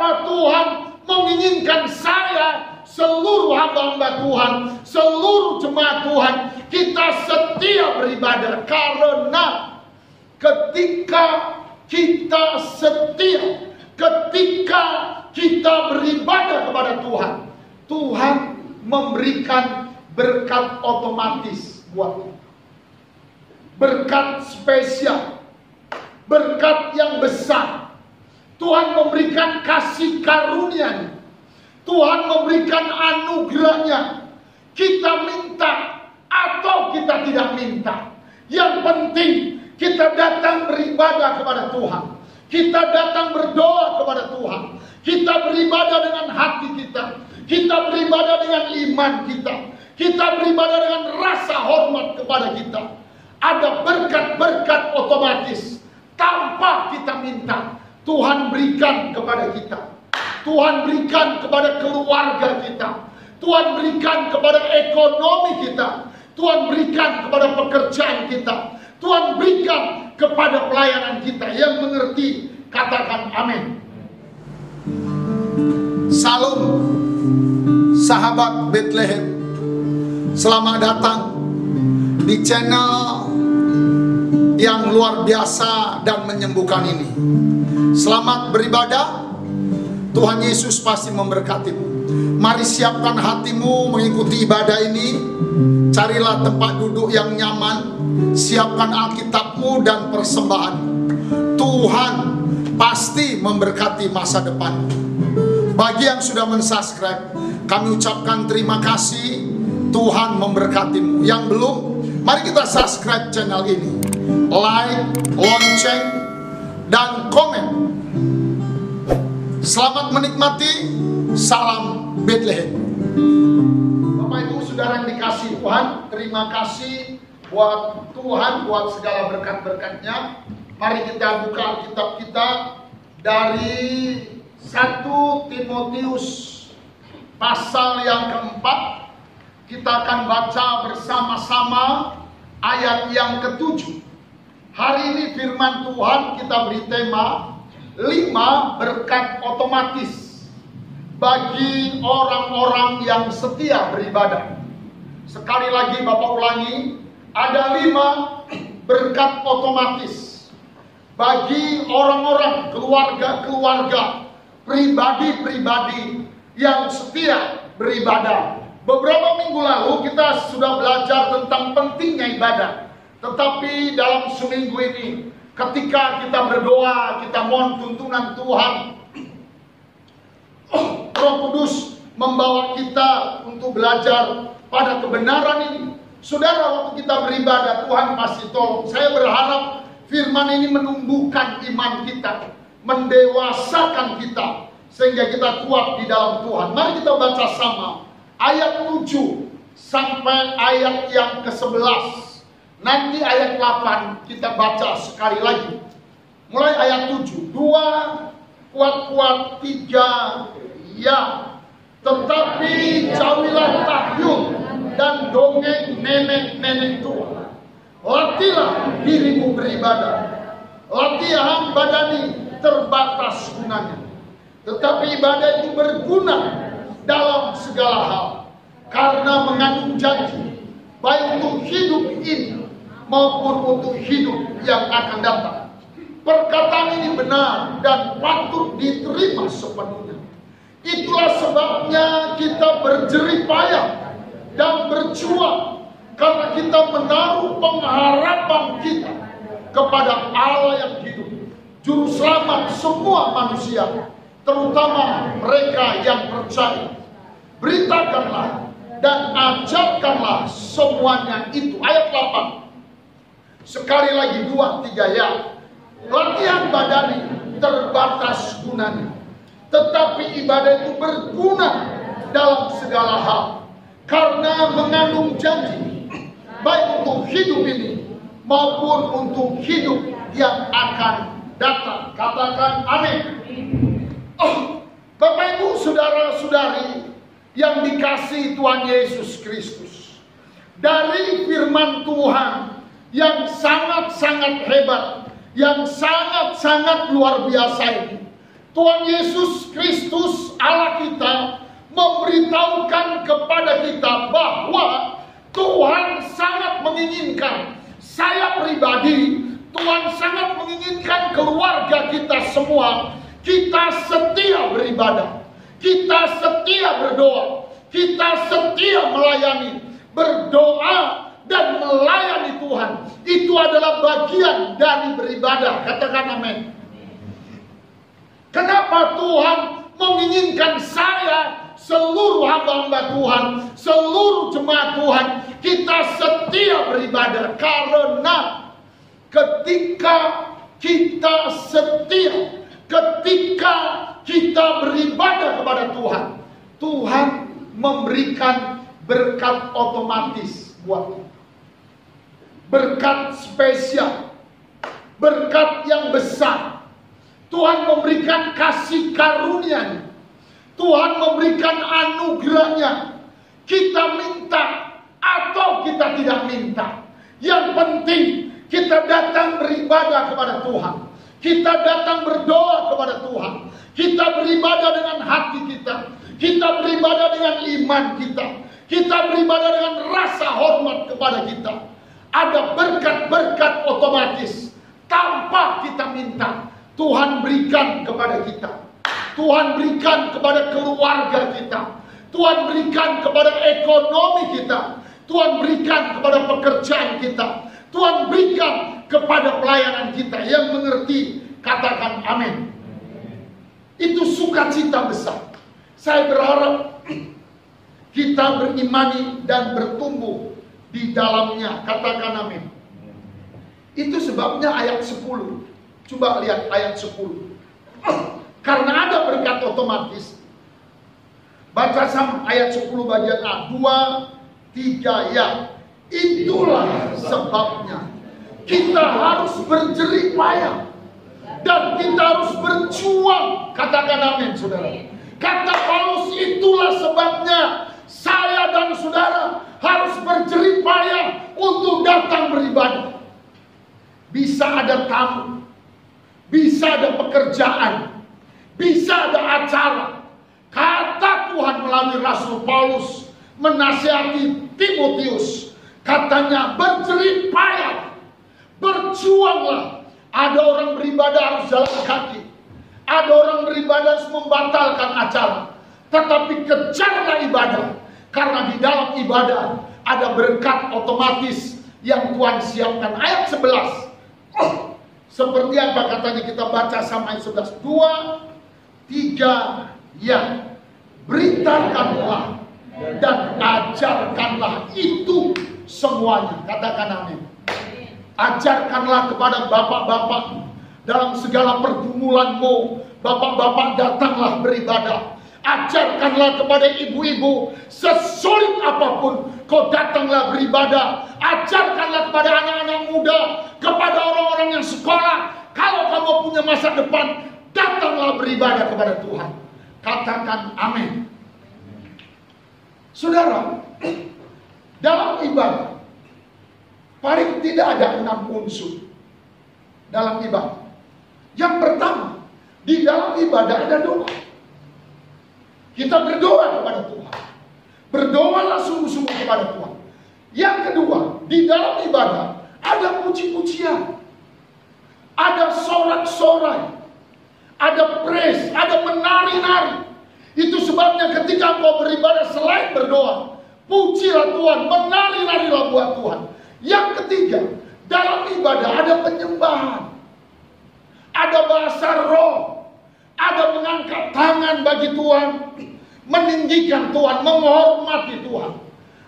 Karena Tuhan menginginkan saya, seluruh hamba-hamba Tuhan, seluruh jemaat Tuhan, kita setia beribadah. Karena ketika kita setia, ketika kita beribadah kepada Tuhan, Tuhan memberikan berkat otomatis buat kita. Berkat spesial, berkat yang besar. Tuhan memberikan kasih karunia-Nya, Tuhan memberikan anugerah-Nya. Kita minta atau kita tidak minta, yang penting kita datang beribadah kepada Tuhan. Kita datang berdoa kepada Tuhan. Kita beribadah dengan hati kita. Kita beribadah dengan iman kita. Kita beribadah dengan rasa hormat kepada kita. Ada berkat-berkat otomatis tanpa kita minta. Tuhan berikan kepada kita. Tuhan berikan kepada keluarga kita. Tuhan berikan kepada ekonomi kita. Tuhan berikan kepada pekerjaan kita. Tuhan berikan kepada pelayanan kita. Yang mengerti katakan amin. Salam sahabat Bethlehem. Selamat datang di channel yang luar biasa dan menyembuhkan ini. Selamat beribadah. Tuhan Yesus pasti memberkatimu. Mari siapkan hatimu mengikuti ibadah ini. Carilah tempat duduk yang nyaman. Siapkan Alkitabmu dan persembahan. Tuhan pasti memberkati masa depan. Bagi yang sudah mensubscribe, kami ucapkan terima kasih. Tuhan memberkatimu. Yang belum, mari kita subscribe channel ini. Like, lonceng, dan komen. Selamat menikmati. Salam Bethlehem. Bapak Ibu Saudara yang dikasihi Tuhan, terima kasih buat Tuhan, buat segala berkat-berkatnya. Mari kita buka Alkitab kita dari 1 Timotius pasal yang keempat. Kita akan baca bersama-sama ayat yang ke-7. Hari ini firman Tuhan kita beri tema 5 berkat otomatis bagi orang-orang yang setia beribadah. Sekali lagi Bapak ulangi, ada 5 berkat otomatis bagi orang-orang, keluarga-keluarga, pribadi-pribadi yang setia beribadah. Beberapa minggu lalu kita sudah belajar tentang pentingnya ibadah. Tetapi dalam seminggu ini, ketika kita berdoa, kita mohon tuntunan Tuhan, Roh Kudus membawa kita untuk belajar pada kebenaran ini. Saudara, waktu kita beribadah, Tuhan pasti tolong. Saya berharap firman ini menumbuhkan iman kita, mendewasakan kita, sehingga kita kuat di dalam Tuhan. Mari kita baca sama ayat 7 sampai ayat yang ke-11. Nanti ayat 8 kita baca sekali lagi. Mulai ayat 7. 2 kuat-kuat, 3 ya. Tetapi jauhilah tahyul dan dongeng nenek-nenek tua. Latihlah dirimu beribadah. Latihan badani terbatas gunanya. Tetapi ibadah itu berguna dalam segala hal. Karena mengandung janji, baik untuk hidup ini maupun untuk hidup yang akan datang. Perkataan ini benar dan patut diterima sepenuhnya. Itulah sebabnya kita berjerih payah dan berjuang, karena kita menaruh pengharapan kita kepada Allah yang hidup, Juru Selamat semua manusia, terutama mereka yang percaya. Beritakanlah dan ajarkanlah semuanya itu. Ayat 8. Sekali lagi 2, 3 ya. Latihan badani terbatas gunanya, tetapi ibadah itu berguna dalam segala hal. Karena mengandung janji, baik untuk hidup ini maupun untuk hidup yang akan datang. Katakan amin. Bapak Ibu Saudara-saudari yang dikasihi Tuhan Yesus Kristus, dari firman Tuhan yang sangat-sangat hebat, yang sangat-sangat luar biasa ini, Tuhan Yesus Kristus Allah kita memberitahukan kepada kita bahwa Tuhan sangat menginginkan, saya pribadi, Tuhan sangat menginginkan keluarga kita semua, kita setia beribadah, kita setia berdoa, kita setia melayani, berdoa dan melayani Tuhan. Itu adalah bagian dari beribadah. Katakan amin. Kenapa Tuhan menginginkan saya, seluruh hamba-hamba Tuhan, seluruh jemaat Tuhan, kita setia beribadah? Karena ketika kita setia, ketika kita beribadah kepada Tuhan, Tuhan memberikan berkat otomatis buat kita. Berkat spesial, berkat yang besar. Tuhan memberikan kasih karunia-Nya, Tuhan memberikan anugerah-Nya. Kita minta atau kita tidak minta, yang penting kita datang beribadah kepada Tuhan, kita datang berdoa kepada Tuhan, kita beribadah dengan hati kita, kita beribadah dengan iman kita beribadah dengan rasa hormat kepada kita. Ada berkat-berkat otomatis tanpa kita minta. Tuhan berikan kepada kita, Tuhan berikan kepada keluarga kita, Tuhan berikan kepada ekonomi kita, Tuhan berikan kepada pekerjaan kita, Tuhan berikan kepada pelayanan kita. Yang mengerti katakan amin. Itu sukacita besar. Saya berharap kita berimani dan bertumbuh di dalamnya. Katakan amin. Itu sebabnya ayat 10. Coba lihat ayat 10. Karena ada berkat otomatis. Baca sama ayat 10 bagian A. 2, 3 ya. Itulah sebabnya kita harus berjerih payah dan kita harus berjuang. Katakan amin, saudara. Kata Paulus, itulah sebabnya saya dan saudara harus berjerih payah untuk datang beribadah. Bisa ada tamu, bisa ada pekerjaan, bisa ada acara. Kata Tuhan melalui Rasul Paulus menasihati Timotius, katanya berjerih payah, berjuanglah. Ada orang beribadah harus jalan kaki, ada orang beribadah harus membatalkan acara, tetapi kejarlah ibadah, karena di dalam ibadah ada berkat otomatis yang Tuhan siapkan. Ayat 11 seperti apa katanya, kita baca sama ayat 11. 2, 3 ya. Beritakanlah dan ajarkanlah itu semuanya. Katakan amin. Ajarkanlah kepada bapak-bapak dalam segala pergumulanmu. Bapak-bapak datanglah beribadah. Ajarkanlah kepada ibu-ibu, sesulit apapun kau datanglah beribadah. Ajarkanlah kepada anak-anak muda, kepada orang-orang yang sekolah, kalau kamu punya masa depan, datanglah beribadah kepada Tuhan. Katakan amin. Saudara, dalam ibadah paling tidak ada 6 unsur dalam ibadah. Yang pertama, di dalam ibadah ada doa. Kita berdoa kepada Tuhan. Berdoalah sungguh-sungguh kepada Tuhan. Yang kedua, di dalam ibadah ada puji-pujian, ada sorak-sorai, ada praise, ada menari-nari. Itu sebabnya ketika engkau beribadah selain berdoa, pujilah Tuhan, menari-narilah buat Tuhan. Yang ketiga, dalam ibadah ada penyembahan, ada bahasa roh, ada mengangkat tangan bagi Tuhan, meninggikan Tuhan, menghormati Tuhan.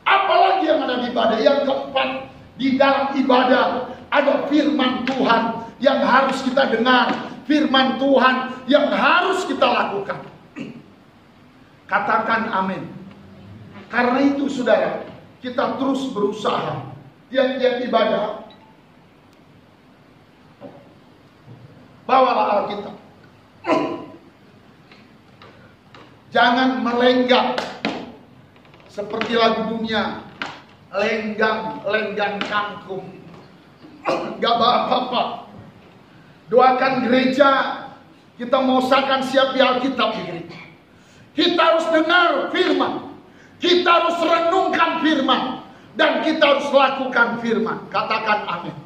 Apalagi yang ada di ibadah. Yang keempat, di dalam ibadah ada firman Tuhan yang harus kita dengar, firman Tuhan yang harus kita lakukan. Katakan amin. Karena itu saudara, kita terus berusaha tiap-tiap ibadah. Bawalah Alkitab. Jangan melenggang seperti lagu dunia, lenggang kangkung. Gak apa-apa. Doakan gereja Kita mau usahakan siap di Alkitab ini. Kita harus dengar firman. Kita harus renungkan firman. Dan kita harus lakukan firman. Katakan amin.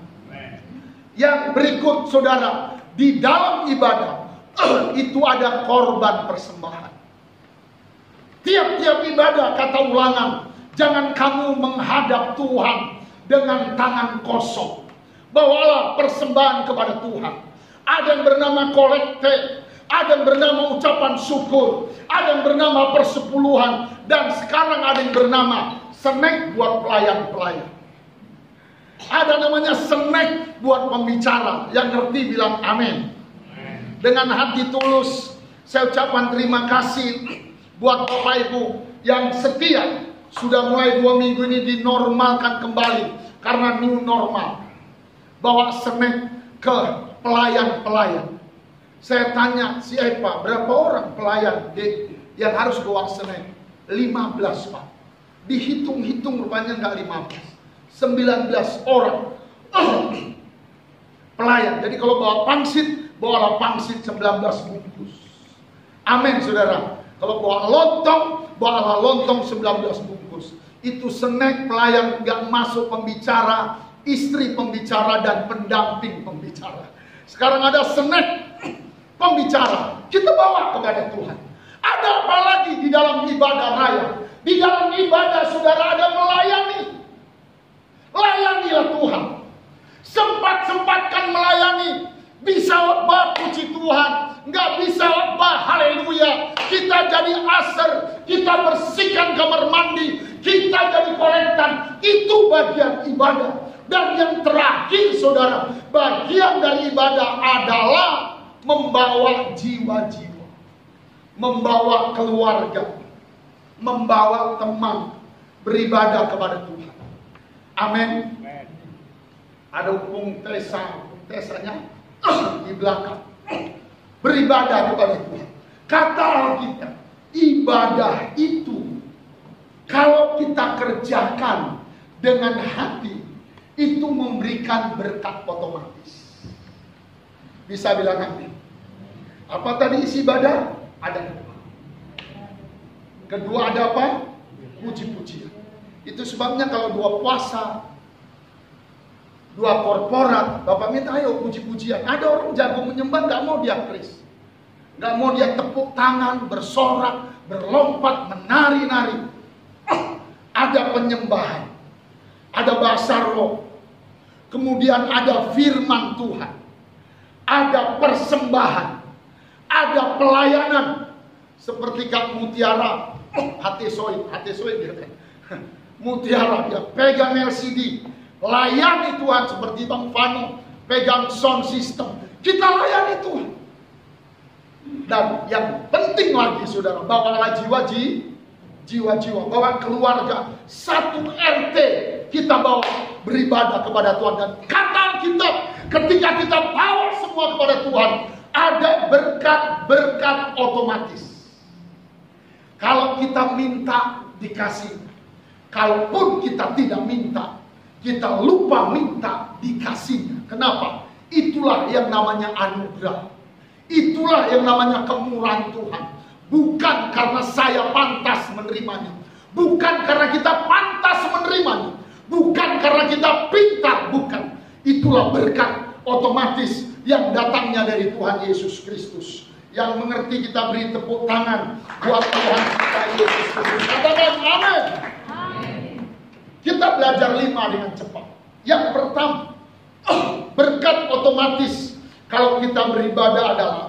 Yang berikut saudara, di dalam ibadah itu ada korban persembahan. Tiap-tiap ibadah, kata Ulangan, jangan kamu menghadap Tuhan dengan tangan kosong. Bawalah persembahan kepada Tuhan. Ada yang bernama kolekte, ada yang bernama ucapan syukur, ada yang bernama persepuluhan, dan sekarang ada yang bernama snack buat pelayan-pelayan. Ada namanya snack buat pembicara. Yang ngerti bilang amin. Dengan hati tulus saya ucapkan terima kasih buat Bapak Ibu yang setia. Sudah mulai 2 minggu ini dinormalkan kembali karena new normal. Bawa snack ke pelayan-pelayan. Saya tanya si Epa, berapa orang pelayan yang harus bawa snack? 15 Pak. Dihitung-hitung rupanya nggak 15, 19 orang pelayan. Jadi kalau bawa pangsit, bawalah pangsit 19 bungkus. Amin saudara. Kalau bawa lontong, bawalah lontong 19 bungkus. Itu snack pelayan, nggak masuk pembicara, istri pembicara dan pendamping pembicara. Sekarang ada snack pembicara, kita bawa kepada Tuhan. Ada apa lagi di dalam ibadah raya? Di dalam ibadah saudara ada melayani. Layanilah Tuhan. Sempat-sempatkan melayani. Bisa khotbah puji Tuhan, nggak bisa khotbah haleluya. Kita jadi aser, kita bersihkan kamar mandi, kita jadi kolektan. Itu bagian ibadah. Dan yang terakhir saudara, bagian dari ibadah adalah membawa jiwa-jiwa, membawa keluarga, membawa teman beribadah kepada Tuhan. Amin. Ada Bung Tesanya di belakang beribadah kepada Tuhan. Kata Alkitab, ibadah itu kalau kita kerjakan dengan hati, itu memberikan berkat otomatis. Bisa bilang amin. Apa tadi isi ibadah? Ada kedua. Kedua ada apa? Puji-pujian. Itu sebabnya kalau 2 puasa, 2 korporat, Bapak minta ayo puji-pujian. Ada orang jago menyembah, gak mau dia kris, gak mau dia tepuk tangan, bersorak, berlompat, menari-nari. Ada penyembahan, ada bahasa roh, kemudian ada firman Tuhan, ada persembahan, ada pelayanan. Seperti Kak Mutiara, hati soin dia. Mutiara dia pegang LCD, layani Tuhan. Seperti Bang Vano pegang sound system, kita layani Tuhan. Dan yang penting lagi saudara, bawalah jiwa-jiwa, bawa keluarga, satu RT kita bawa beribadah kepada Tuhan. Dan kata Alkitab, ketika kita bawa semua kepada Tuhan, ada berkat-berkat otomatis. Kalau kita minta, dikasih. Kalaupun kita tidak minta, kita lupa minta, dikasih. Kenapa? Itulah yang namanya anugerah. Itulah yang namanya kemurahan Tuhan. Bukan karena saya pantas menerimanya, bukan karena kita pantas menerimanya, bukan karena kita pintar, bukan. Itulah berkat otomatis yang datangnya dari Tuhan Yesus Kristus. Yang mengerti kita beri tepuk tangan buat Tuhan kita Yesus Kristus. Katakan amin. Kita belajar 5 dengan cepat. Yang pertama, berkat otomatis kalau kita beribadah adalah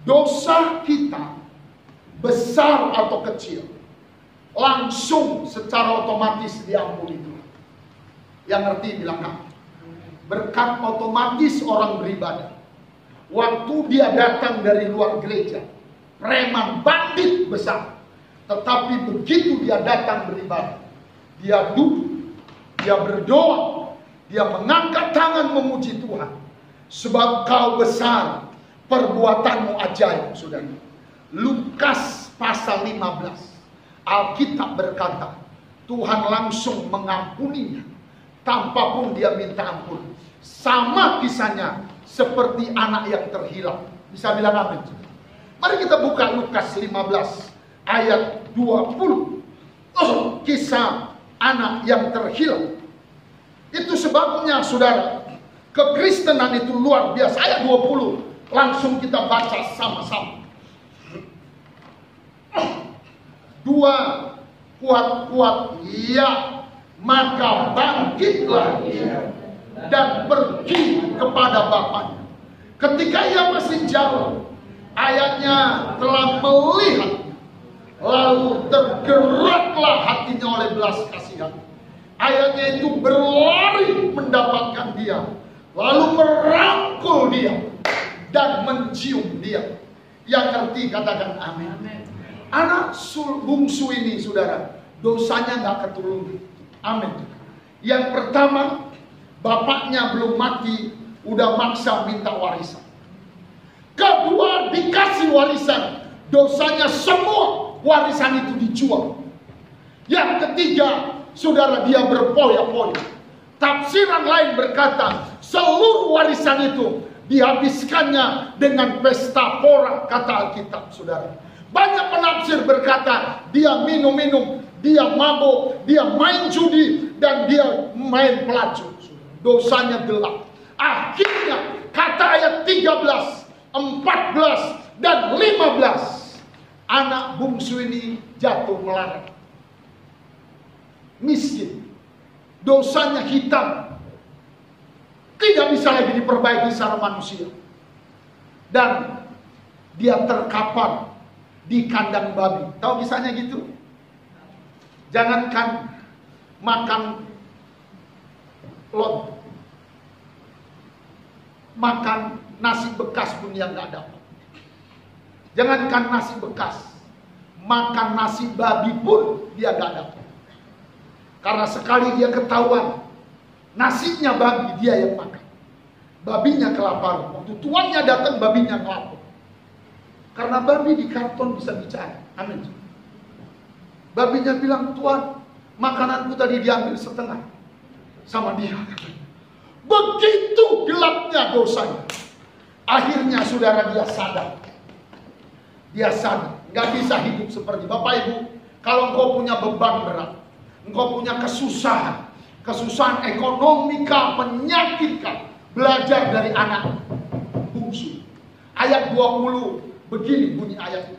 dosa kita besar atau kecil, langsung secara otomatis diampuni Tuhan. Yang ngerti bilang amin. Berkat otomatis orang beribadah. Waktu dia datang dari luar gereja, preman, bandit besar, tetapi begitu dia datang beribadah, dia duduk, dia berdoa, dia mengangkat tangan memuji Tuhan. Sebab kau besar, perbuatanmu ajaib, saudara. Lukas pasal 15, Alkitab berkata, Tuhan langsung mengampuninya tanpa pun dia minta ampun. Sama kisahnya seperti anak yang terhilang. Bisa bilang amin. Mari kita buka Lukas 15 ayat 20. Kisah anak yang terhilang. Itu sebabnya saudara, kekristenan itu luar biasa. Ayat 20 langsung kita baca sama-sama. Dua kuat-kuat, ya, maka bangkitlah ia dan pergi kepada bapaknya. Ketika ia masih jauh, ayatnya telah melihat, lalu tergeraklah hatinya oleh belas kasihan. Ayatnya itu berlari mendapatkan dia, lalu merangkul dia dan mencium dia. Yang ngerti katakan amin. Anak bungsu ini saudara, dosanya nggak ketulungan. Amin. Yang pertama, bapaknya belum mati, udah maksa minta warisan. Kedua, dikasih warisan, dosanya semua warisan itu dijual. Yang ketiga, saudara, dia berpoya-poya. Tafsiran lain berkata, seluruh warisan itu dihabiskannya dengan pesta pora, kata Alkitab, saudara. Banyak penafsir berkata, dia minum-minum, dia mabuk, dia main judi, dan dia main pelacur. Dosanya gelap. Akhirnya, kata ayat 13, 14, dan 15, anak bungsu ini jatuh melarat. Miskin. Dosanya hitam. Tidak bisa lagi diperbaiki secara manusia. Dan dia terkapar di kandang babi. Tahu kisahnya gitu? Jangankan makan lot, makan nasi bekas pun yang gak dapat. Jangankan nasi bekas, makan nasi babi pun dia gak dapat. Karena sekali dia ketahuan nasinya babi, dia yang makan. Babinya kelaparan. Waktu tuannya datang, babinya ngelapor. Karena babi di karton bisa bicara. Amin. Babinya bilang, Tuan, makananku tadi diambil setengah sama dia. Begitu gelapnya dosanya. Akhirnya saudara dia sadar. Dia sadar. Gak bisa hidup seperti Bapak Ibu. Kalau engkau punya beban berat, engkau punya kesusahan, kesusahan ekonomika menyakitkan, belajar dari anak bungsu. Ayat 20 begini bunyi ayatnya.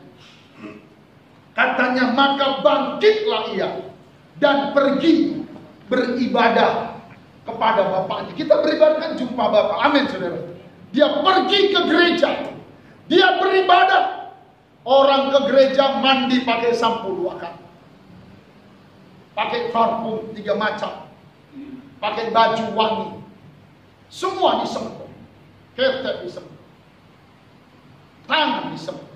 Katanya, maka bangkitlah ia dan pergi beribadah kepada bapaknya. Kita beribadah kan jumpa Bapak. Amin saudara. Dia pergi ke gereja. Dia beribadah. Orang ke gereja mandi pakai sampo 2 kali. Pakai parfum 3 macam. Pakai baju wangi. Semua disemprot. Ketek disemprot. Tangan disemprot.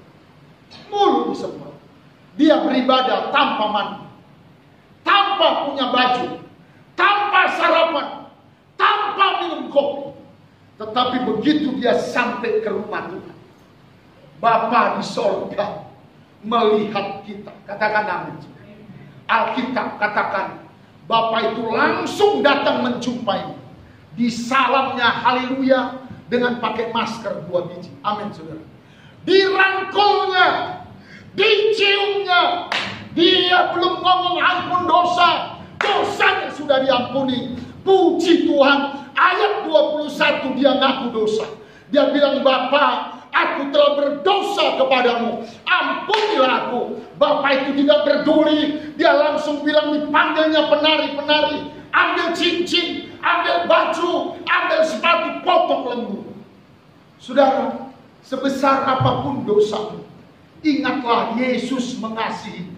Mulut disemprot. Dia beribadah tanpa mandi. Tanpa punya baju. Tanpa sarapan. Tanpa minum kopi. Tetapi begitu dia sampai ke rumah Tuhan, Bapa di sorga melihat kita. Katakan amin. Alkitab katakan, Bapa itu langsung datang menjumpai. Disalamnya haleluya dengan pakai masker 2 biji. Amin saudara. Dirangkulnya, diciumnya. Dia belum ngomong ampun dosa, dosanya sudah diampuni. Puji Tuhan. Ayat 21 dia ngaku dosa. Dia bilang, Bapa, aku telah berdosa kepadamu, ampunilah aku. Bapak itu tidak peduli. Dia langsung bilang, dipanggilnya penari-penari, ambil cincin, ambil baju, ambil sepatu, potong lembu. Saudara, sebesar apapun dosamu, ingatlah Yesus mengasihi.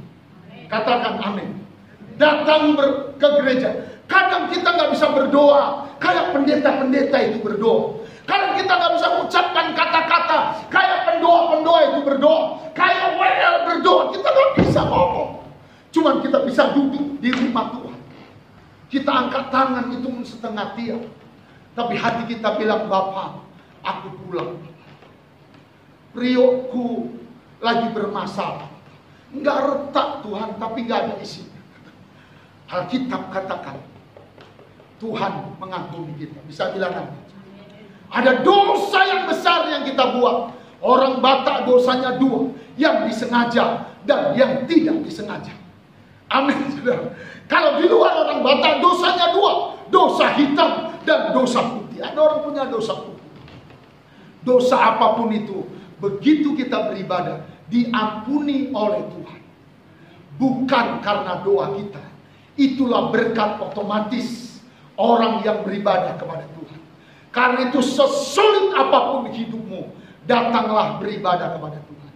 Katakan amin. Datang ke gereja. Kadang kita nggak bisa berdoa kayak pendeta-pendeta itu berdoa. Kadang kita nggak bisa mengucapkan kata-kata kayak pendoa-pendoa itu berdoa. Kayak WL berdoa, kita nggak bisa ngomong. Cuman kita bisa duduk di rumah Tuhan. Kita angkat tangan itu setengah tiap. Tapi hati kita bilang, Bapa, aku pulang. Priokku lagi bermasalah. Nggak retak Tuhan, tapi nggak ada isi. Alkitab katakan, Tuhan mengampuni kita. Bisa bilang apa? Ada dosa yang besar yang kita buat. Orang Batak dosanya dua, yang disengaja dan yang tidak disengaja. Amin, saudara. Kalau di luar orang Batak dosanya dua, dosa hitam dan dosa putih. Ada orang punya dosa putih. Dosa apapun itu, begitu kita beribadah, diampuni oleh Tuhan. Bukan karena doa kita. Itulah berkat otomatis orang yang beribadah kepada Tuhan. Karena itu sesulit apapun hidupmu, datanglah beribadah kepada Tuhan.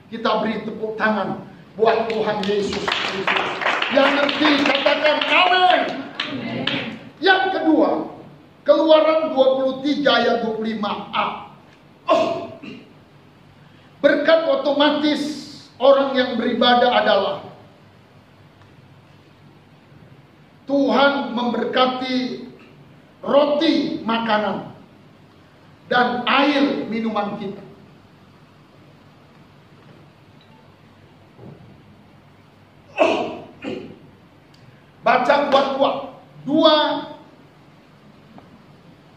Kita beri tepuk tangan buat Tuhan Yesus Kristus. Yang ngerti katakan amin. Yang kedua, Keluaran 23 ayat 25a. Berkat otomatis orang yang beribadah adalah Tuhan memberkati roti makanan dan air minuman kita. Baca kuat-kuat. 2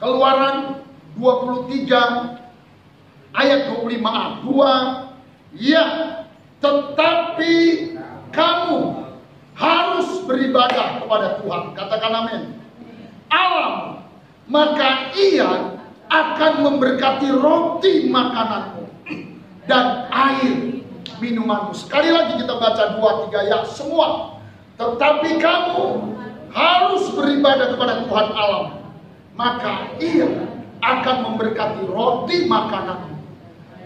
Keluaran 23 ayat 25a. 2. Ya, tetapi kamu harus beribadah kepada Tuhan. Katakan amin. Allah, maka Ia akan memberkati roti makananmu dan air minumanmu. Sekali lagi kita baca 2-3 ya semua. Tetapi kamu harus beribadah kepada Tuhan Allah, maka Ia akan memberkati roti makananmu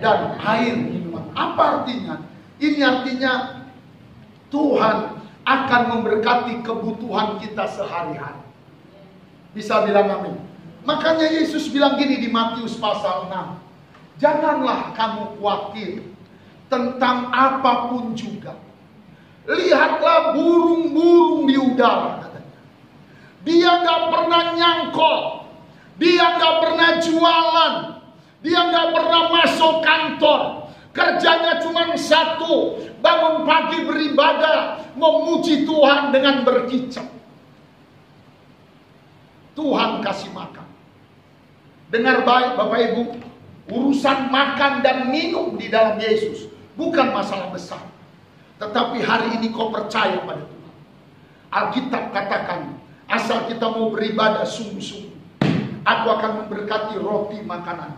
dan air minuman. Apa artinya? Ini artinya Tuhan akan memberkati kebutuhan kita sehari-hari. Bisa bilang amin. Makanya Yesus bilang gini di Matius pasal 6. Janganlah kamu khawatir tentang apapun juga. Lihatlah burung-burung di udara, katanya. Dia gak pernah nyangkol. Dia gak pernah jualan. Dia gak pernah masuk kantor. Kerjanya cuma satu. Bangun pagi beribadah, memuji Tuhan dengan berkicau. Tuhan kasih makan. Dengar baik Bapak Ibu, urusan makan dan minum di dalam Yesus bukan masalah besar. Tetapi hari ini kau percaya pada Tuhan. Alkitab katakan, asal kita mau beribadah sungguh-sungguh, aku akan memberkati roti makanan.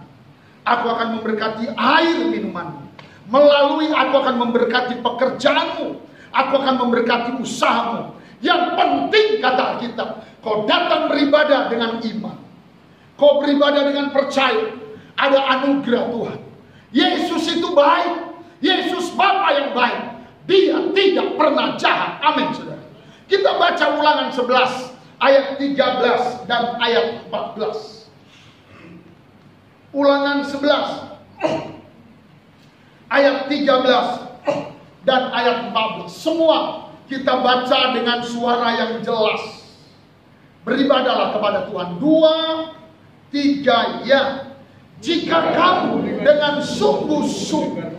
Aku akan memberkati air minumanmu. Melalui aku akan memberkati pekerjaanmu. Aku akan memberkati usahamu. Yang penting kata Alkitab, kau datang beribadah dengan iman. Kau beribadah dengan percaya. Ada anugerah Tuhan. Yesus itu baik. Yesus Bapa yang baik. Dia tidak pernah jahat. Amin, saudara. Kita baca Ulangan 11 ayat 13 dan ayat 14. Ulangan 11 ayat 13 dan ayat 14. Semua kita baca dengan suara yang jelas. Beribadahlah kepada Tuhan. 2, 3, ya. Jika kamu dengan sungguh-sungguh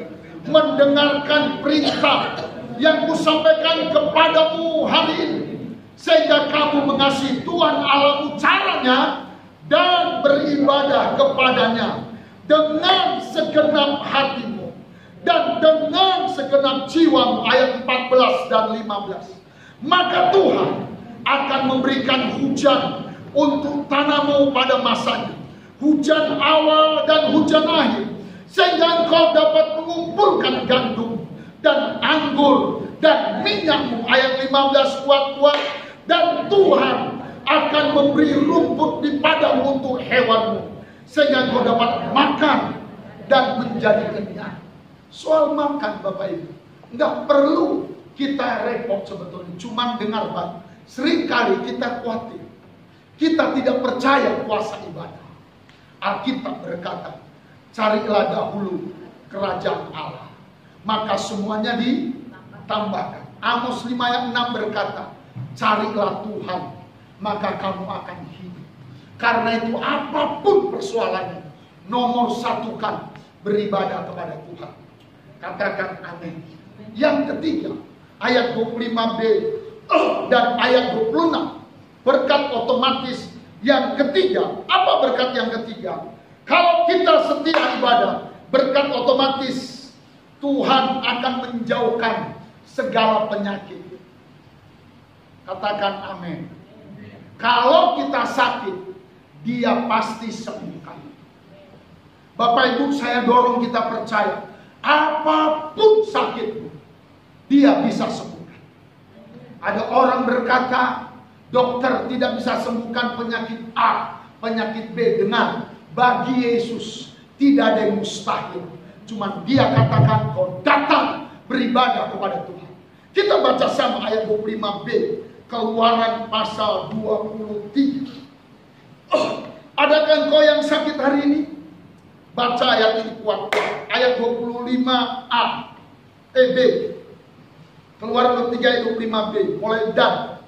mendengarkan perintah yang kusampaikan kepadamu hari ini, sehingga kamu mengasihi Tuhan Allahmu caranya dan beribadah kepadanya dengan segenap hatimu dan dengan segenap jiwamu, ayat 14 dan 15, maka Tuhan akan memberikan hujan untuk tanahmu pada masanya, hujan awal dan hujan akhir, sehingga engkau dapat mengumpulkan gandum dan anggur dan minyakmu, ayat 15 kuat-kuat, dan Tuhan akan memberi rumput di padang untuk hewanmu, sehingga engkau dapat makan dan menjadi kenyang. Soal makan Bapak Ibu, nggak perlu kita repot sebetulnya, cuman dengar baik. Seringkali kita khawatir, kita tidak percaya puasa ibadah. Alkitab berkata, carilah dahulu kerajaan Allah, maka semuanya ditambahkan. Amos 5 ayat 6 berkata, carilah Tuhan, maka kamu akan hidup. Karena itu apapun persoalannya, nomor satukan beribadah kepada Tuhan. Katakan amin. Yang ketiga, ayat 25b dan ayat 26, berkat otomatis yang ketiga. Apa berkat yang ketiga? Kalau kita setia ibadah, berkat otomatis Tuhan akan menjauhkan segala penyakit. Katakan amin. Kalau kita sakit, Dia pasti sembuhkan. Bapak Ibu, saya dorong kita percaya, apapun sakitmu, Dia bisa sembuhkan. Ada orang berkata, dokter tidak bisa sembuhkan penyakit A, penyakit B. Dengar, bagi Yesus tidak ada yang mustahil. Cuman Dia katakan, kau datang beribadah kepada Tuhan. Kita baca sama ayat 25b, Keluaran pasal 23. Adakah engkau yang sakit hari ini? Baca ayat ini kuat-kuat. Ayat 25a, B. Keluaran 23 ayat 25b. Mulai dan.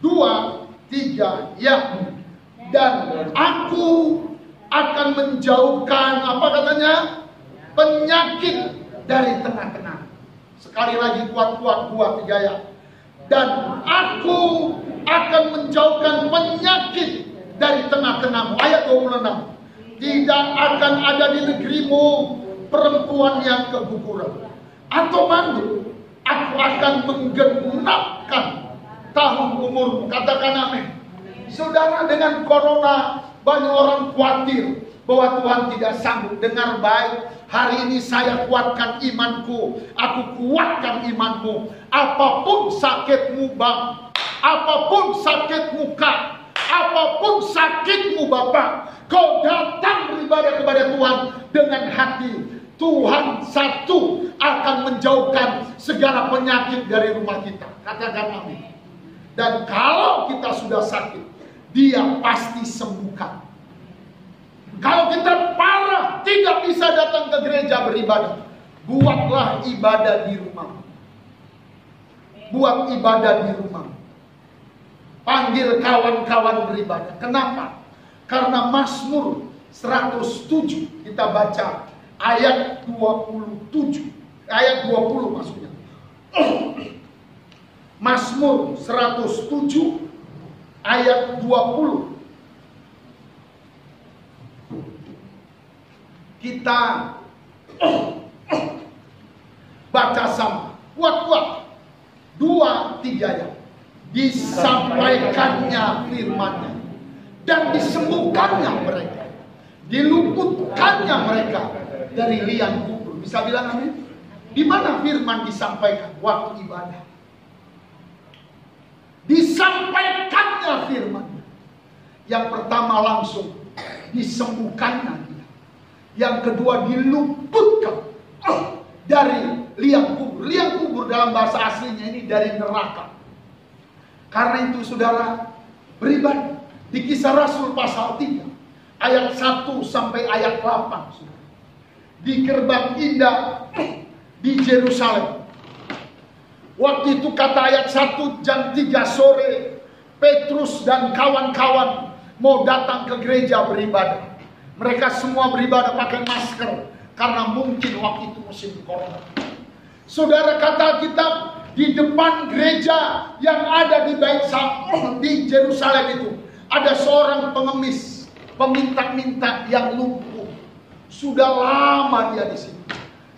2, 3, ya. Dan aku akan menjauhkan, apa katanya? Penyakit dari tengah-tengah. Sekali lagi kuat-kuat, 2, 3 ya. Dan aku akan menjauhkan penyakit dari tengah-tengahmu. Ayat 26. Tidak akan ada di negerimu perempuan yang keguguran atau mandul. Aku akan menggenapkan tahun umurmu. Katakan amin. Saudara, dengan corona banyak orang khawatir bahwa Tuhan tidak sanggup. Dengar baik, hari ini saya kuatkan imanku. Aku kuatkan imanmu. Apapun sakitmu bang, apapun sakitmu kak, apapun sakitmu bapak, kau datang beribadah kepada Tuhan dengan hati. Tuhan satu akan menjauhkan segala penyakit dari rumah kita. Katakan amin. Dan kalau kita sudah sakit, Dia pasti sembuhkan. Kalau kita parah, tidak bisa datang ke gereja beribadah, buatlah ibadah di rumah. Buat ibadah di rumah. Panggil kawan-kawan beribadah. Kenapa? Karena Mazmur 107 kita baca ayat 27. Ayat 20 maksudnya. Mazmur 107 ayat 20. Kita baca sama. Kuat-kuat. 2, 3 ya. Disampaikannya firman-Nya dan disembuhkannya mereka. Diluputkannya mereka dari liang kubur. Bisa bilang amin? Di mana firman disampaikan? Waktu ibadah. Disampaikannya firman. Yang pertama langsung disembuhkannya dia. Yang kedua diluputkan dari liang kubur. Liang kubur dalam bahasa aslinya ini dari neraka. Karena itu saudara, beribadah di Kisah Rasul pasal 3 ayat 1 sampai ayat 8 saudara. Di gerbang indah di Yerusalem. Waktu itu kata ayat 1 jam 3 sore, Petrus dan kawan-kawan mau datang ke gereja beribadah. Mereka semua beribadah pakai masker karena mungkin waktu itu musim corona. Saudara, kata Alkitab, di depan gereja yang ada di Bait Samuel di Yerusalem itu ada seorang pengemis, peminta-minta yang lumpuh. Sudah lama dia di sini.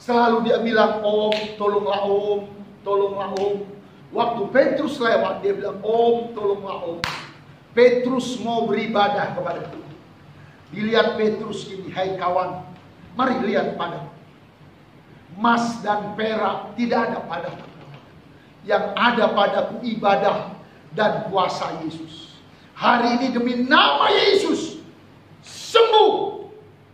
Selalu dia bilang, "Om, tolonglah Om, tolonglah Om." Waktu Petrus lewat, dia bilang, "Om, tolonglah Om." Petrus mau beribadah kepada Tuhan. Dilihat Petrus ini, "Hai kawan, mari lihat padaku. Emas dan perak tidak ada padaku. Yang ada padaku ibadah dan kuasa Yesus. Hari ini demi nama Yesus, sembuh.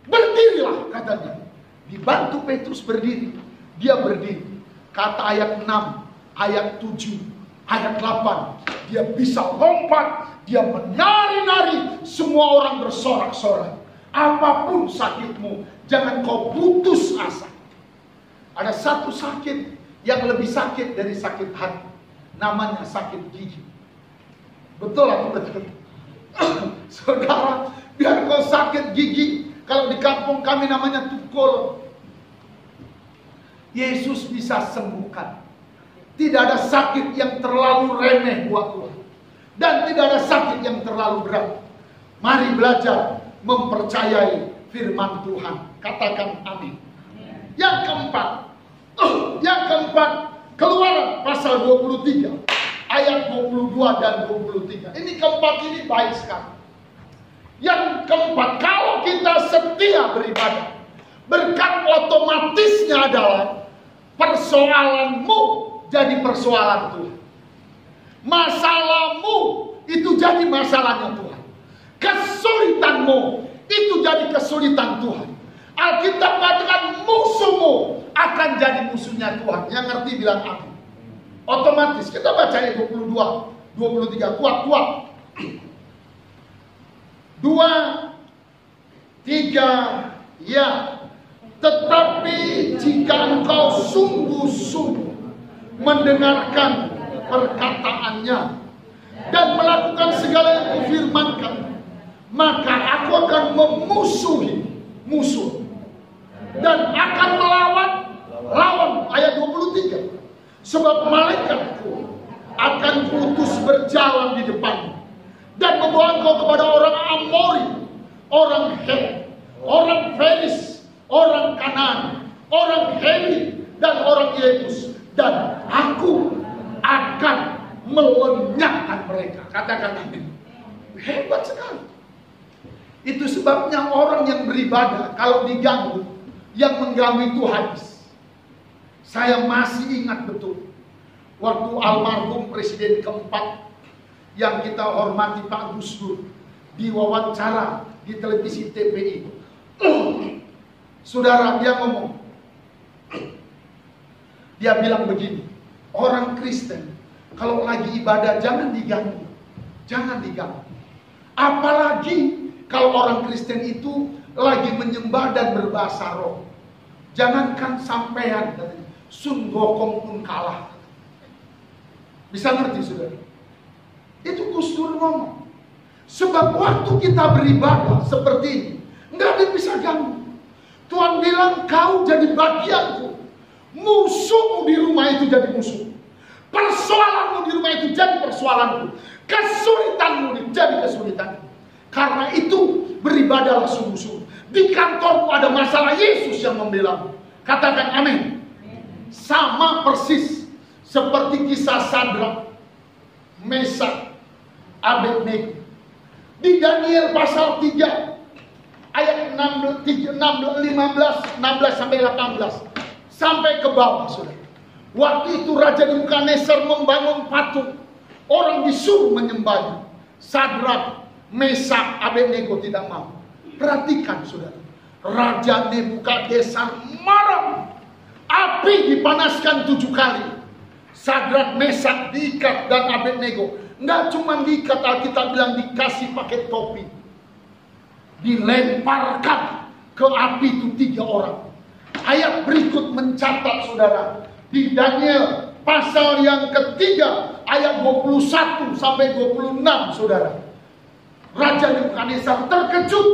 Berdirilah," katanya. Dibantu Petrus berdiri. Dia berdiri. Kata ayat 6, ayat 7, ayat 8. Dia bisa lompat. Dia menari-nari. Semua orang bersorak-sorak. Apapun sakitmu, jangan kau putus asa. Ada satu sakit yang lebih sakit dari sakit hati. Namanya sakit gigi. Betul atau betul? Saudara, biar kau sakit gigi, kalau di kampung kami namanya tukul, Yesus bisa sembuhkan. Tidak ada sakit yang terlalu remeh buat Tuhan. Dan tidak ada sakit yang terlalu berat. Mari belajar mempercayai firman Tuhan. Katakan amin. Yang keempat, Keluaran pasal 23 ayat 22 dan 23. Ini keempat ini baik sekali. Yang keempat, kalau kita setia beribadah, berkat otomatisnya adalah persoalanmu jadi persoalan Tuhan. Masalahmu itu jadi masalahnya Tuhan. Kesulitanmu itu jadi kesulitan Tuhan. Alkitab katakan musuhmu akan jadi musuhnya Tuhan. Yang ngerti bilang amin. Otomatis kita baca ayat 22, 23 kuat-kuat. 2, 3, ya. Tetapi jika engkau sungguh-sungguh mendengarkan perkataannya dan melakukan segala yang kufirmankan, maka aku akan memusuhi musuh dan akan lawan ayat 23. Sebab malaikatku akan kuutus berjalan di depanmu dan membawa engkau kepada orang Amori, orang Het, orang Feris, orang Kanaan, orang Heti, dan orang Yebus, dan aku akan melenyapkan mereka. Katakan amin. Hebat sekali. Itu sebabnya orang yang beribadah kalau diganggu, yang mengganggu itu habis. Saya masih ingat betul waktu almarhum presiden keempat yang kita hormati Pak Gus Dur diwawancara di televisi TPI. Saudara, dia ngomong, dia bilang begini, orang Kristen kalau lagi ibadah jangan diganggu, jangan diganggu. Apalagi kalau orang Kristen itu lagi menyembah dan berbahasa roh, jangankan sampean, Sun Gokong pun kalah. Bisa ngerti saudara? Itu Gus Dur ngomong. Sebab waktu kita beribadah seperti ini, nggak ada yang bisa ganggu. Tuhan bilang kau jadi bagianku. Musuhmu di rumah itu jadi musuh. Persoalanmu di rumah itu jadi persoalanku. Kesulitanmu jadi kesulitanku. Karena itu beribadahlah sungguh-sungguh. Di kantormu ada masalah, Yesus yang membela. Katakan amin. Sama persis seperti kisah Sadrak, Mesak, Abednego. Di Daniel pasal 3 ayat 16 sampai 18 sampai ke bawah saudara. Waktu itu Raja Nebukadnezar membangun patung, orang disuruh menyembahnya. Sadrak, Mesak, Abednego tidak mau. Perhatikan saudara, Raja Nebukadnezar marah. Api dipanaskan 7 kali. Sadrak, Mesak diikat dan Abednego. Nggak cuma diikat, Alkitab bilang dikasih pakai topi. Dilemparkan ke api itu 3 orang. Ayat berikut mencatat saudara. Di Daniel pasal yang ketiga ayat 21 sampai 26 saudara. Raja Nebukadnezar terkejut.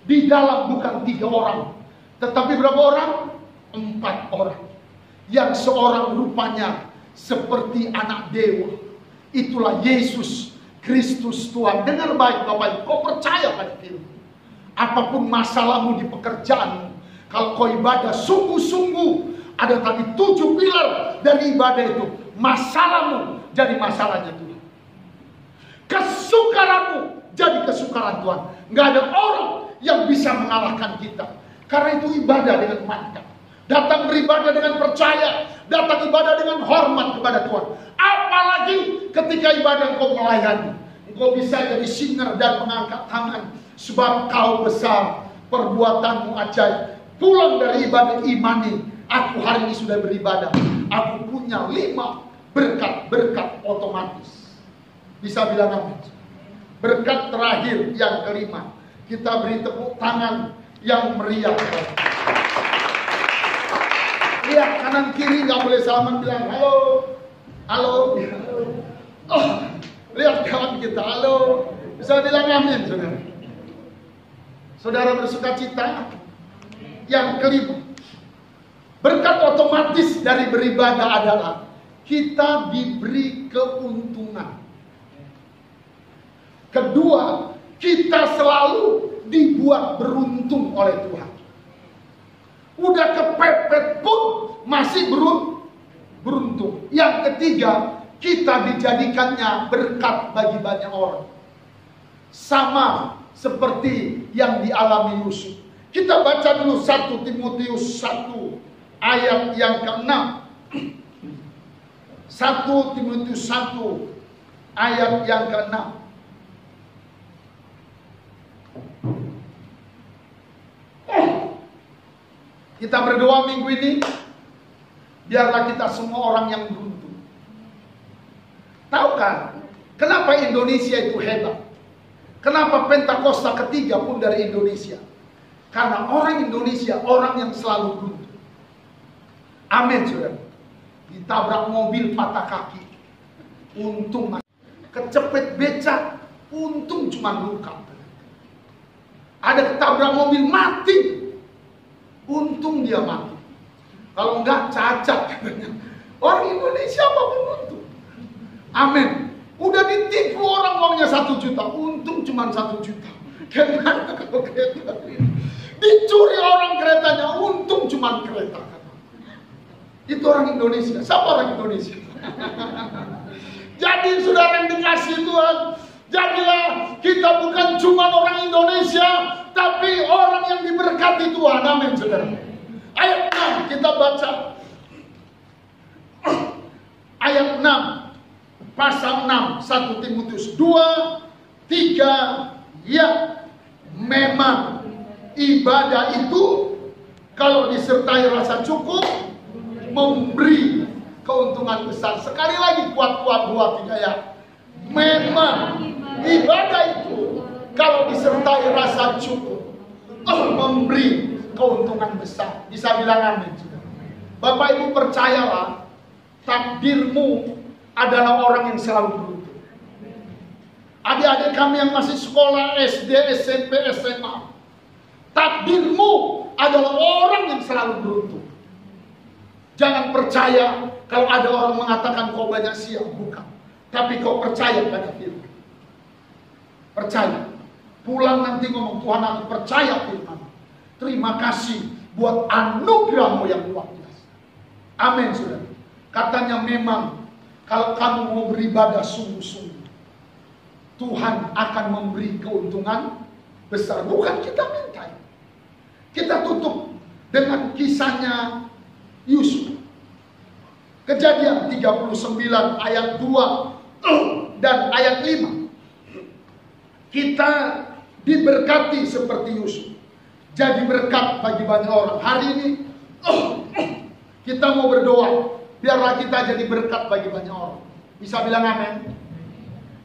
Di dalam bukan 3 orang, tetapi berapa orang? 4 orang. Yang seorang rupanya seperti anak dewa. Itulah Yesus Kristus Tuhan. Dengar baik Bapak Ibu, kau percaya pada firman. Apapun masalahmu di pekerjaanmu, kalau kau ibadah sungguh-sungguh, ada tadi 7 pilar dari ibadah itu. Masalahmu jadi masalahnya Tuhan. Kesukaranmu jadi kesukaran Tuhan. Nggak ada orang yang bisa mengalahkan kita. Karena itu ibadah dengan mantap. Datang beribadah dengan percaya. Datang ibadah dengan hormat kepada Tuhan. Apalagi ketika ibadah engkau melayani. Engkau bisa jadi singer dan mengangkat tangan. Sebab kau besar, perbuatanmu ajaib. Pulang dari ibadah imani. Aku hari ini sudah beribadah. Aku punya 5 berkat-berkat otomatis. Bisa bilang amin. Berkat terakhir yang kelima. Kita beri tepuk tangan yang meriah. Lihat kanan kiri, nggak boleh salaman, bilang halo, halo. Oh, lihat kawan kita, halo. Bisa bilang amin, saudara. Saudara bersuka cita. Yang kelima, berkat otomatis dari beribadah adalah kita diberi keuntungan. Kedua, kita selalu dibuat beruntung oleh Tuhan. Udah kepepet pun masih beruntung. Yang ketiga, kita dijadikannya berkat bagi banyak orang. Sama seperti yang dialami Yusuf. Kita baca dulu 1 Timotius 1 ayat yang ke-6. 1 Timotius 1 ayat yang ke-6. Kita berdoa minggu ini, biarlah kita semua orang yang beruntung. Tahu kan, kenapa Indonesia itu hebat? Kenapa Pentakosta ketiga pun dari Indonesia? Karena orang Indonesia, orang yang selalu beruntung. Amin, saudara. Ditabrak mobil patah kaki, untung masih. Kecepet becak, untung cuma luka. Ada ketabrak mobil mati, untung dia mati. Kalau enggak cacat. Orang Indonesia apapun untung. Amin. Udah ditipu orang uangnya 1 juta, untung cuma 1 juta. Gimana kalau kereta ini? Dicuri orang keretanya, untung cuma kereta. Itu orang Indonesia. Siapa orang Indonesia? Jadi saudara yang dikasih Tuhan, jadilah kita bukan cuma orang Indonesia, tapi orang yang diberkati Tuhan. Amin, saudara. Ayat 6 kita baca. Ayat 6. Pasal 6, 1 Timotius 2, 3, ya, memang ibadah itu kalau disertai rasa cukup memberi keuntungan besar. Sekali lagi kuat-kuat 2, 3 ya. Memang ibadah itu kalau disertai rasa cukup memberi keuntungan besar. Bisa bilang amin. Bapak Ibu percayalah, takdirmu adalah orang yang selalu beruntung. Adik-adik kami yang masih sekolah SD, SMP, SMA, takdirmu adalah orang yang selalu beruntung. Jangan percaya kalau ada orang mengatakan kau banyak sial, bukan. Tapi kau percaya pada firman. Percaya. Pulang nanti ngomong, Tuhan aku percaya firman. Terima kasih buat anugerahmu yang luar biasa. Amin, saudara. Katanya memang kalau kamu mau beribadah sungguh-sungguh, Tuhan akan memberi keuntungan besar. Bukan kita minta. Kita tutup dengan kisahnya Yusuf. Kejadian 39 ayat 2 dan ayat 5. Kita diberkati seperti Yusuf. Jadi berkat bagi banyak orang. Hari ini kita mau berdoa, biarlah kita jadi berkat bagi banyak orang. Bisa bilang amin?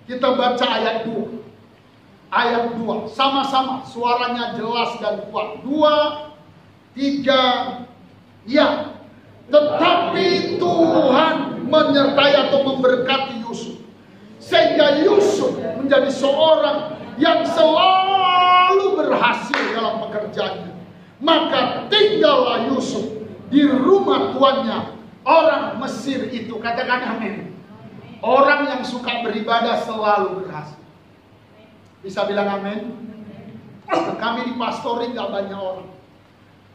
Kita baca ayat 2. Ayat 2. Sama-sama. Suaranya jelas dan kuat. 2, 3. Ya. Tetapi Tuhan menyertai atau memberkati Yusuf. Sehingga Yusuf menjadi seorang yang selalu berhasil dalam pekerjaannya. Maka tinggallah Yusuf di rumah tuannya, orang Mesir itu. Katakan amin. Orang yang suka beribadah selalu berhasil. Bisa bilang amin? Kami di pastori gak banyak orang.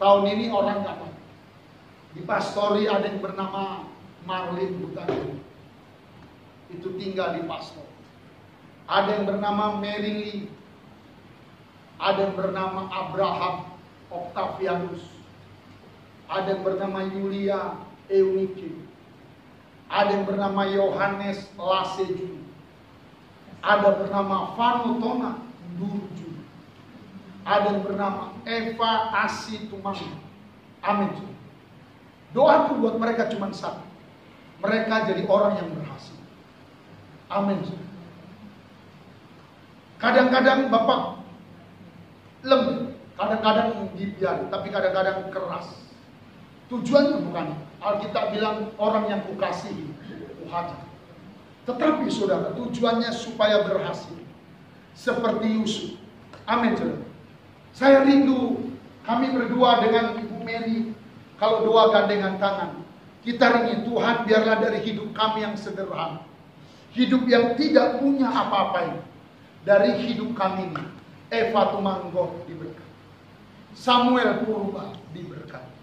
Tahun ini orang gak banyak. Di pastori ada yang bernama Marlin Butani. Itu tinggal di pastor. Ada yang bernama Mary Lee. Ada yang bernama Abraham Octavianus. Ada yang bernama Yulia Eunike. Ada yang bernama Yohanes Laseju. Ada bernama Vanutona Durju. Ada yang bernama Eva Asitumang. Amin. Doaku buat mereka cuma satu. Mereka jadi orang yang berhasil. Amin. Kadang-kadang Bapak lembut, kadang-kadang dibiarkan, tapi kadang-kadang keras. Tujuannya bukan, Alkitab bilang orang yang kukasihi, kuhajar. Tetapi saudara, tujuannya supaya berhasil. Seperti Yusuf. Amin, saudara. Saya rindu kami berdua dengan Ibu Mary. Kalau doa gandengan tangan, kita ringi Tuhan, biarlah dari hidup kami yang sederhana, hidup yang tidak punya apa-apa ini, dari hidup kami ini, Eva Tumanggo diberkati, Samuel Purba diberkati,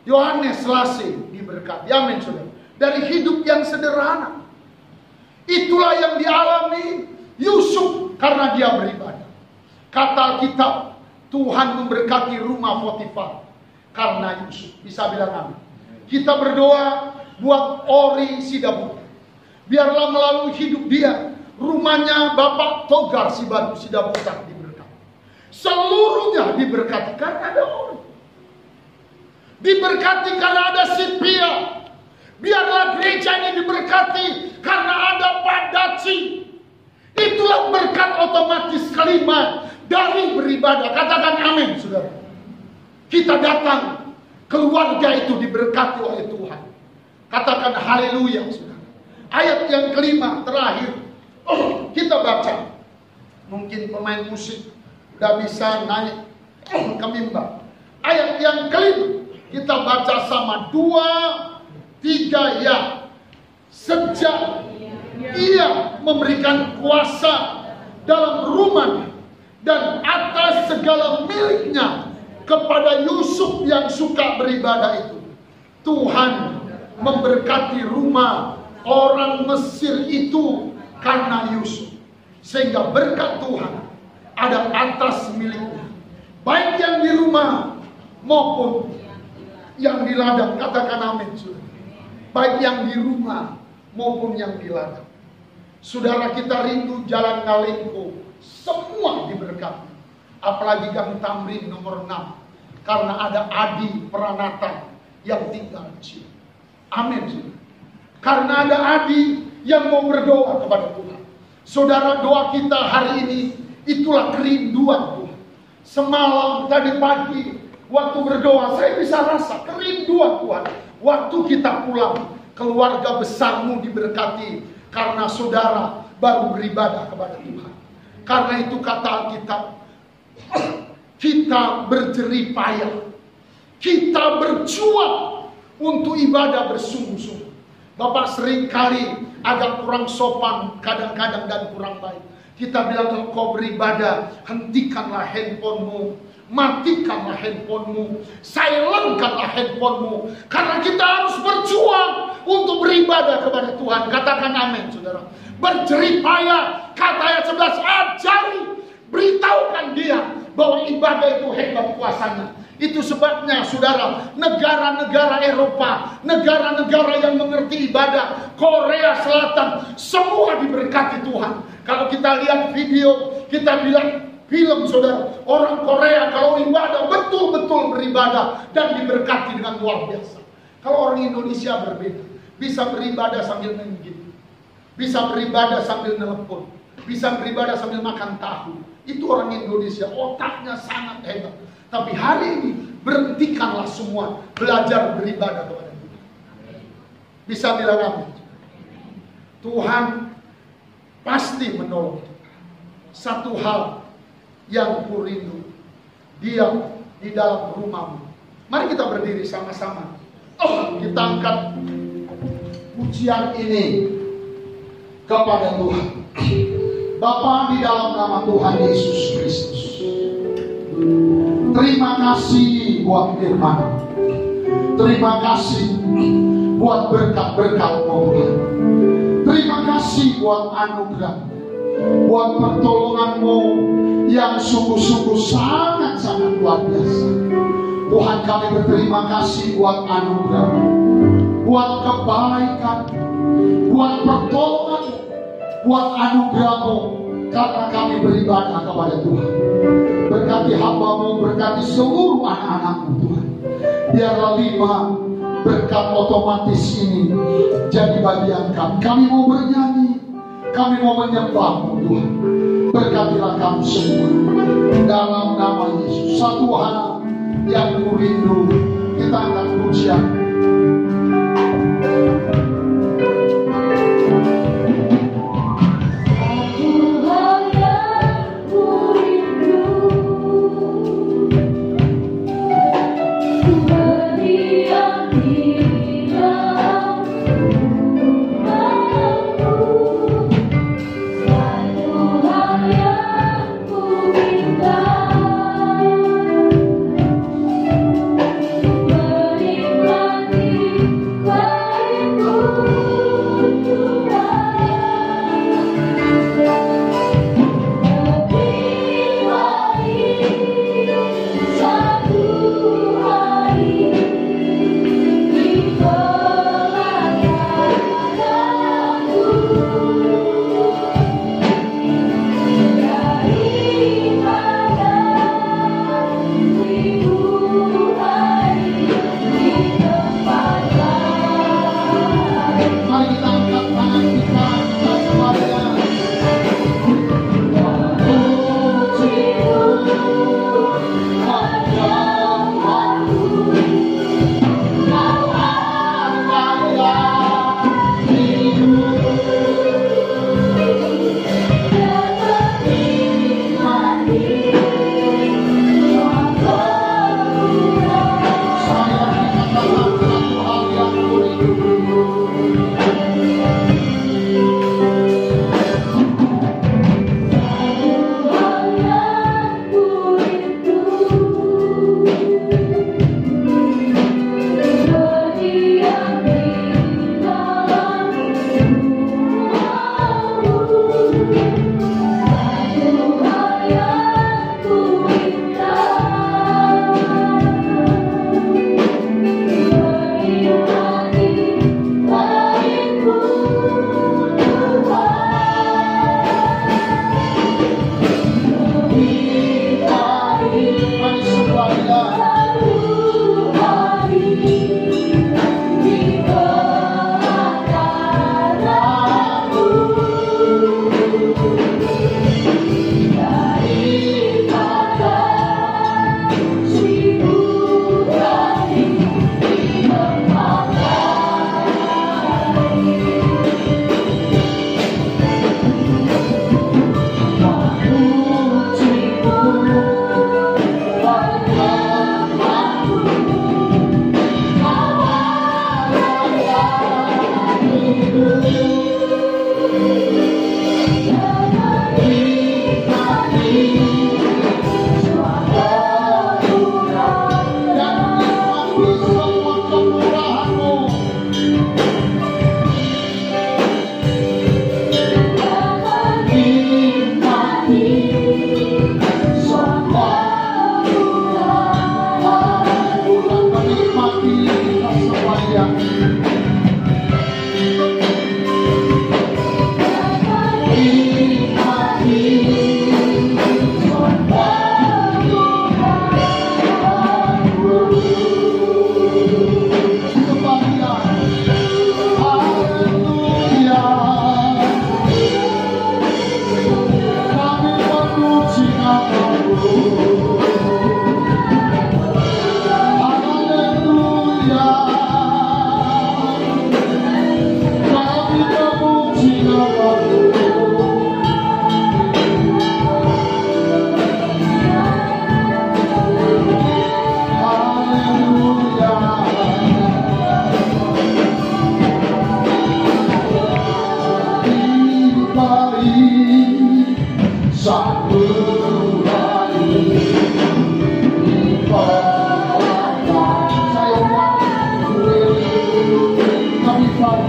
Yohanes Lase diberkati. Amin saudara. Dari hidup yang sederhana. Itulah yang dialami Yusuf karena dia beribadah. Kata Alkitab, Tuhan memberkati rumah Potifar karena Yusuf. Bisa bilang amin. Kita berdoa buat Ori Sidabutar. Biarlah melalui hidup dia, rumahnya Bapak Togar Sidabutar diberkati. Seluruhnya diberkati karena ada Ori. Diberkati karena ada Sipia. Biarlah gereja ini diberkati karena ada Padaci. Itulah berkat otomatis kelima dari beribadah. Katakan amin, saudara. Kita datang, keluarga itu diberkati oleh Tuhan. Katakan haleluya, saudara. Ayat yang kelima terakhir, kita baca. Mungkin pemain musik udah bisa naik ke mimbar. Ayat yang kelima kita baca sama 2, 3 ya. Sejak ia memberikan kuasa dalam rumah dan atas segala miliknya kepada Yusuf yang suka beribadah itu, Tuhan memberkati rumah orang Mesir itu karena Yusuf. Sehingga berkat Tuhan ada atas miliknya, baik yang di rumah maupun yang di ladang. Katakan amin, saudara. Baik yang di rumah maupun yang di ladang. Saudara, kita rindu Jalan Ngalengko, semua diberkati. Apalagi Gang Tamrin nomor 6, karena ada Adi Pranata yang tinggal di sini. Amin, saudara. Karena ada Adi yang mau berdoa kepada Tuhan. Saudara, doa kita hari ini itulah kerinduan Tuhan. Semalam tadi pagi waktu berdoa, saya bisa rasa kerinduan Tuhan. Waktu kita pulang, keluarga besarmu diberkati karena saudara baru beribadah kepada Tuhan. Karena itu kata Alkitab, kita berjerih payah, kita berjuang untuk ibadah bersungguh-sungguh. Bapak seringkali agak kurang sopan, kadang-kadang dan kurang baik. Kita bilang kalau kau beribadah, hentikanlah handphonemu, matikanlah handphonemu, silentkanlah handphonemu. Karena kita harus berjuang untuk beribadah kepada Tuhan. Katakan amin, saudara. Berjerih payah, kata ayat 11, ajari, beritahukan dia bahwa ibadah itu hebat kuasanya. Itu sebabnya, saudara, negara-negara Eropa, negara-negara yang mengerti ibadah, Korea Selatan, semua diberkati Tuhan. Kalau kita lihat video, kita bilang film, saudara, orang Korea kalau ibadah betul-betul beribadah dan diberkati dengan luar biasa. Kalau orang Indonesia berbeda, bisa beribadah sambil main game, bisa beribadah sambil nelpon, bisa beribadah sambil makan tahu. Itu orang Indonesia, otaknya sangat hebat. Tapi hari ini berhentikanlah semua, belajar beribadah kepada Tuhan. Bisa bilang amin. Tuhan pasti menolong kita. Satu hal yang ku rindu, diam di dalam rumahmu. Mari kita berdiri sama-sama. Kita angkat pujian ini kepada Tuhan. Bapa, di dalam nama Tuhan Yesus Kristus, terima kasih buat firman. Terima kasih buat berkat-berkat-Mu. Terima kasih buat anugerah, buat pertolongan-Mu yang sungguh-sungguh sangat-sangat luar biasa. Tuhan, kami berterima kasih buat anugerah, buat kebaikan, buat pertolongan-Mu, buat anugerah-Mu, karena kami beribadah kepada Tuhan. Berkati hamba-Mu, berkati seluruh anak-anak-Mu Tuhan. Biarlah 5 berkat otomatis ini jadi bagian kami. Kami mau bernyanyi, kami mau menyembah-Mu Tuhan. Berkatilah kami semua dalam nama Yesus. Satu hal yang ku rindu, kita akan pujian. Berikan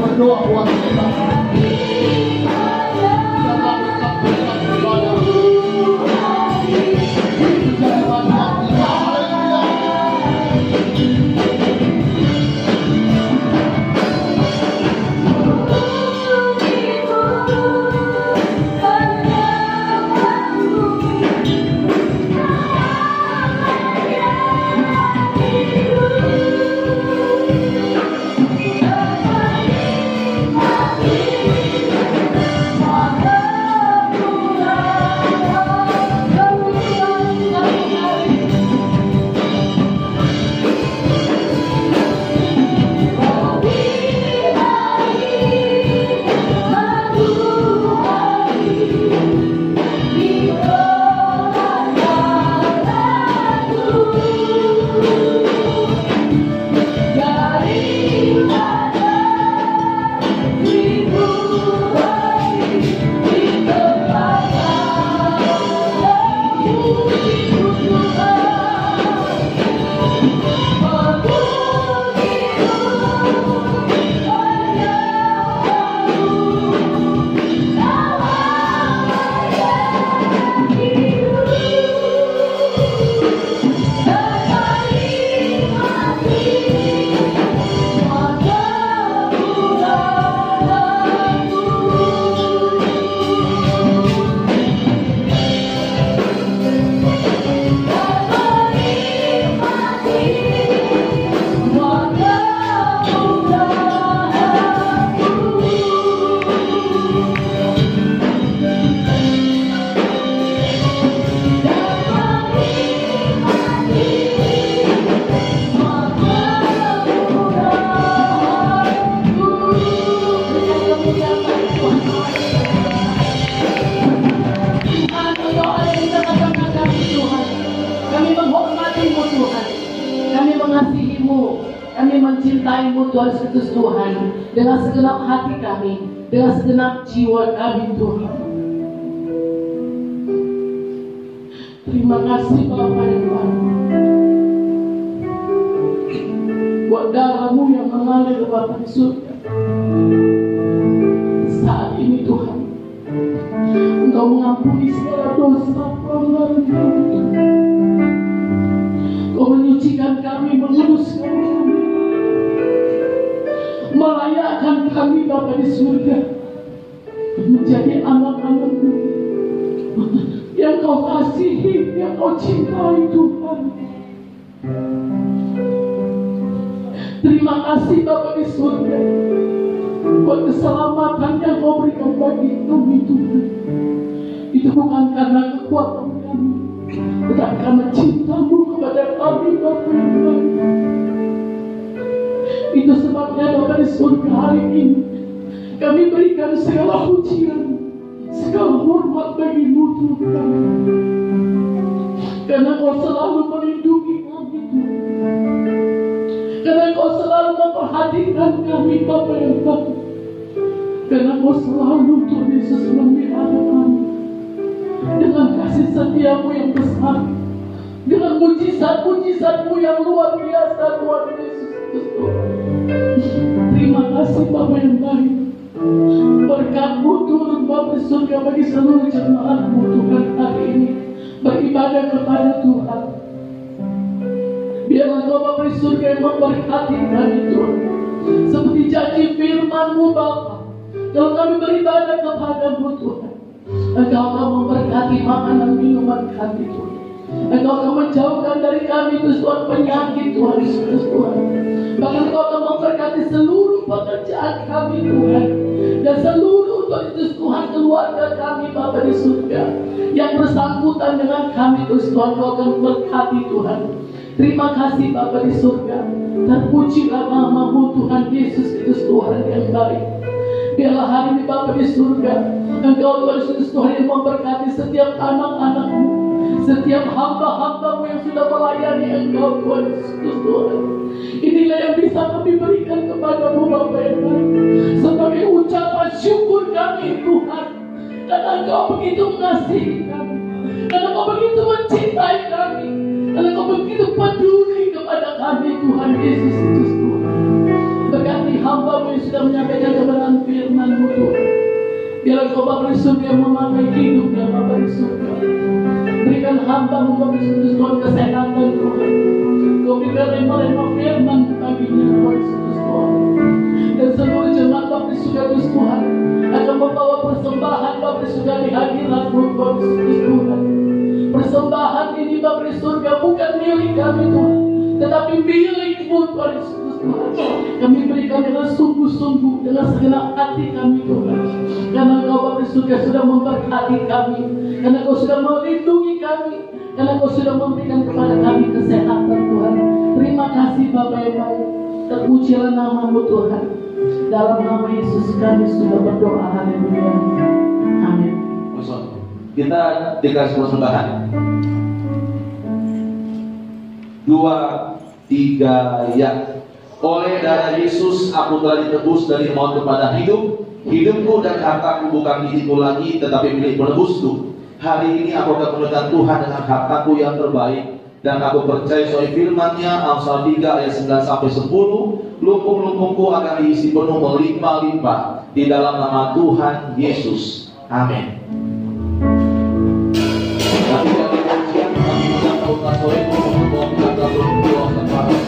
Berdoa buat kita. Kami mencintai-Mu Tuhan Yesus Tuhan, dengan segenap hati kami, dengan segenap jiwa kami Tuhan. Terima kasih Bapa yang baik, buat darah-Mu yang mengalir ke Bapa di surga. Saat ini Tuhan, Engkau mengampuni segala dosa pelanggaran kami. Kau menyucikan kami, menguruskan kami, melayakkan kami Bapa di surga menjadi anak-anak-Mu yang Kau kasihi, yang Kau cintai Tuhan. Terima kasih Bapa di surga buat keselamatan yang Kau berikan bagi kami Tuhan. Itu bukan karena kekuatan kami, tetapi karena cinta-Mu kepada kami Bapa yang baik. Itu sebabnya Bapa di surga hari ini kami berikan segala pujian, segala hormat bagi-Mu Tuhan. Karena Kau selalu melindungi kami Tuhan. Karena Kau selalu memperhatikan kami Bapa yang baik. Karena Kau selalu Tuhan Yesus memelihara kami dengan kasih setia-Mu yang besar, dengan mujizat-mujizat-Mu yang luar biasa Tuhan Yesus Kristus. Terima kasih Bapa yang baik. Berkat-Mu turun Bapa di surga bagi seluruh jemaat-Mu Tuhan hari ini beribadah kepada Tuhan. Biarlah Kau Bapa di surga yang memberkati kami Tuhan, seperti janji firman-Mu Bapa. Kalau kami beribadah kepada-Mu Tuhan, Engkau akan memberkati makanan minuman kami Tuhan. Engkau akan menjauhkan dari kami Tuhan penyakit Tuhan Yesus Tuhan. Bahkan Engkau akan memberkati seluruh pekerjaan kami Tuhan, dan seluruh Tuhan Yesus Tuhan keluarga kami Bapa di surga yang bersangkutan dengan kami Tuhan. Engkau akan memberkati Tuhan. Terima kasih Bapa di surga. Terpujilah nama-Mu Tuhan Yesus Kristus Tuhan yang baik. Biarlah hari ini Bapa di surga, Engkau Tuhan Yesus Tuhan yang memberkati setiap anak-anak-Mu, setiap hamba-hamba-Mu yang sudah melayani Engkau Tuhan Yesus Tuhan. Inilah yang bisa kami berikan kepada-Mu Bapa yang baik, sebagai ucapan syukur kami Tuhan, karena Engkau begitu mengasihi kami, karena Engkau begitu mencintai kami, karena Engkau begitu peduli kepada kami Tuhan Yesus Kristus Tuhan. Berkati hamba-Mu yang sudah menyampaikan kebenaran firman-Mu Tuhan. Biarlah Engkau Bapa di surga yang memakai hidupnya Bapa di surga. Berikan hamba-Mu Bapa di surga Tuhan kesehatan Tuhan. Kau berikan rema-rema firman baginya Tuhan Yesus Tuhan. Dan seluruh jemaat Bapa di surga Tuhan akan membawa persembahan Bapa di surga di hadirat-Mu Tuhan Yesus Tuhan. Persembahan ini Bapa di surga bukan milik kami Tuhan, tetapi milik-Mu Tuhan Yesus Tuhan. Kami berikan dengan sungguh-sungguh, dengan segenap hati kami Tuhan. Karena Engkau Bapa di surga sudah memberkati kami, karena Engkau sudah melindungi kami, karena Engkau sudah memberikan kepada kami kesehatan Tuhan. Terima kasih Bapa yang baik. Terpujilah nama-Mu Tuhan. Dalam nama Yesus kami sudah berdoa. Haleluya. Amin. Kita dikasih persembahan 2, 3 ya. Oleh darah Yesus aku telah ditebus dari maut kepada hidup. Hidupku dan hartaku bukan milikku lagi, tetapi milik penebusku. Hari ini aku akan menemukan Tuhan dengan hartaku yang terbaik. Dan aku percaya soal firman-Nya, Amsal 3 ayat 9-10, lumpung-lumpungku akan diisi penuh melimpah-limpah di dalam nama Tuhan Yesus. Amin. Tapi kami bersiap, kami menyampaikan sore untuk menjaga berdoa dan parah.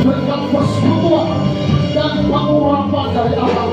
Berkat persekutuan dan pengurapan dari Allah